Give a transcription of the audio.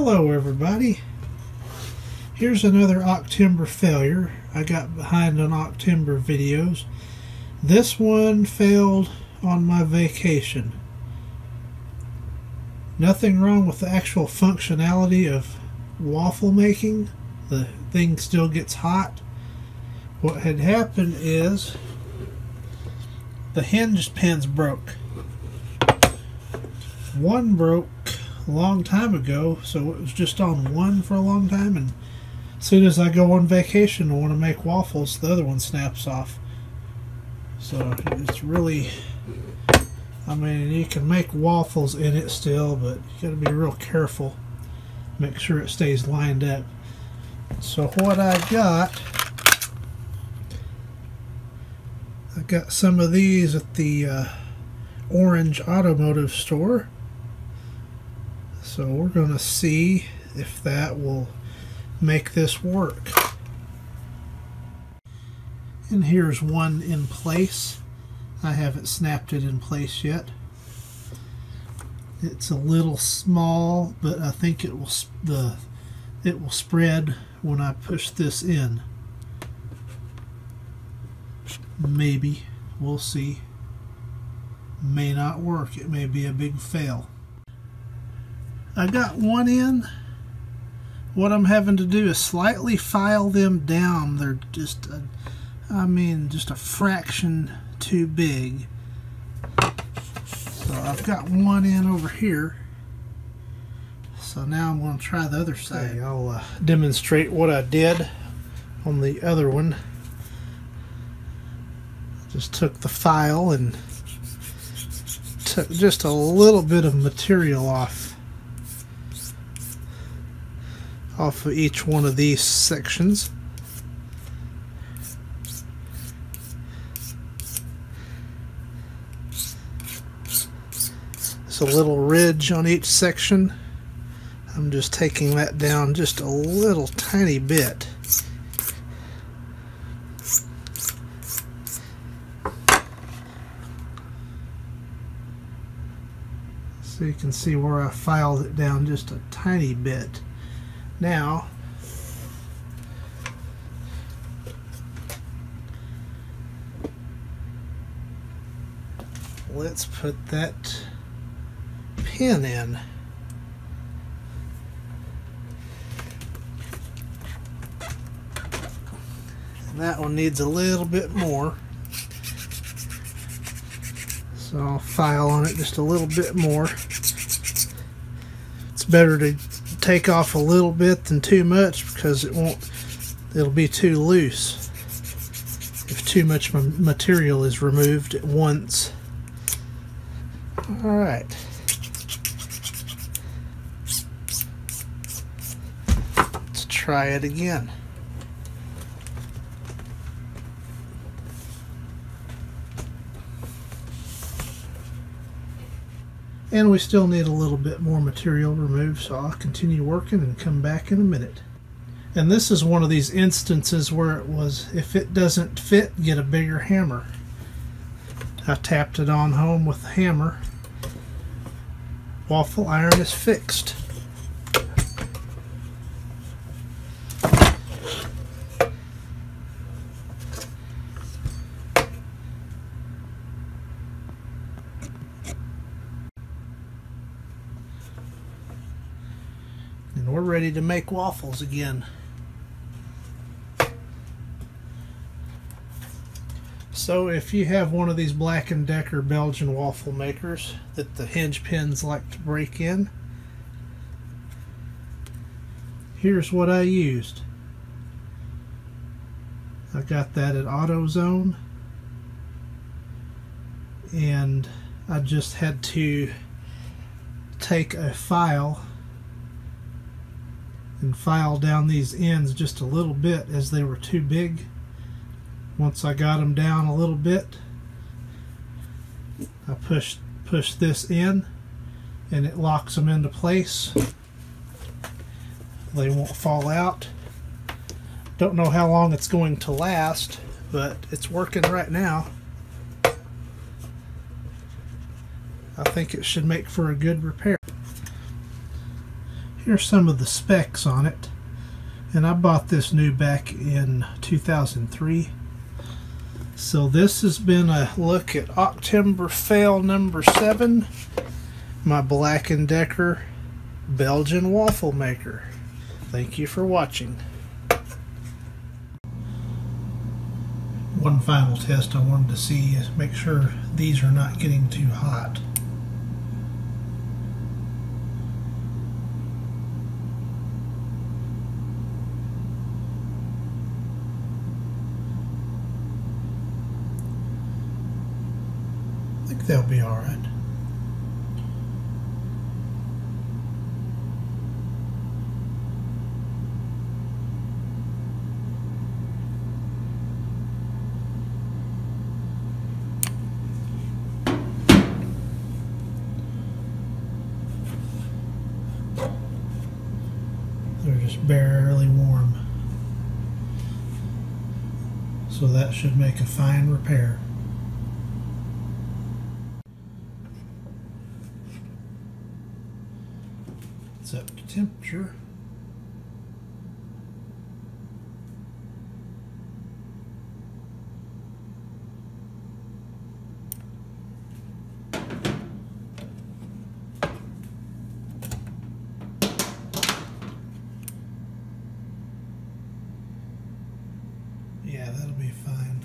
Hello everybody. Here's another Octember failure. I got behind on Octember videos. This one failed on my vacation. Nothing wrong with the actual functionality of waffle making. The thing still gets hot. What had happened is the hinge pins broke. One broke a long time ago, so it was just on one for a long time, and as soon as I go on vacation and want to make waffles, the other one snaps off. So it's really, I mean, you can make waffles in it still, but you got to be real careful. Make sure it stays lined up. So what I got some of these at the Orange Automotive store. So we're going to see if that will make this work. And here's one in place. I haven't snapped it in place yet. It's a little small, but I think it will spread when I push this in. Maybe. We'll see. May not work. It may be a big fail. I got one in. What I'm having to do is slightly file them down. They're just, just a fraction too big. So I've got one in over here. So now I'm going to try the other side. Okay, I'll demonstrate what I did on the other one. Just took the file and took just a little bit of material off of each one of these sections. It's a little ridge on each section. I'm just taking that down just a little tiny bit. So you can see where I filed it down just a tiny bit. Now, let's put that pin in. And that one needs a little bit more. So I'll file on it just a little bit more. It's better to take off a little bit than too much, because it'll be too loose if too much material is removed at once. Alright. Let's try it again. And we still need a little bit more material removed, so I'll continue working and come back in a minute. And this is one of these instances where it was, if it doesn't fit, get a bigger hammer. I tapped it on home with the hammer. Waffle iron is fixed. And we're ready to make waffles again. So if you have one of these Black and Decker Belgian waffle makers that the hinge pins like to break in, here's what I used. I got that at AutoZone, and I just had to take a file and file down these ends just a little bit, as they were too big. Once I got them down a little bit, I push this in and it locks them into place. They won't fall out. Don't know how long it's going to last, but it's working right now. I think it should make for a good repair. here's some of the specs on it. And I bought this new back in 2003. So this has been a look at Octember fail number 7, my Black and Decker Belgian waffle maker. Thank you for watching. One final test I wanted to see is make sure these are not getting too hot. I think they'll be all right. They're just barely warm. So that should make a fine repair. It's up to temperature. Yeah, that'll be fine.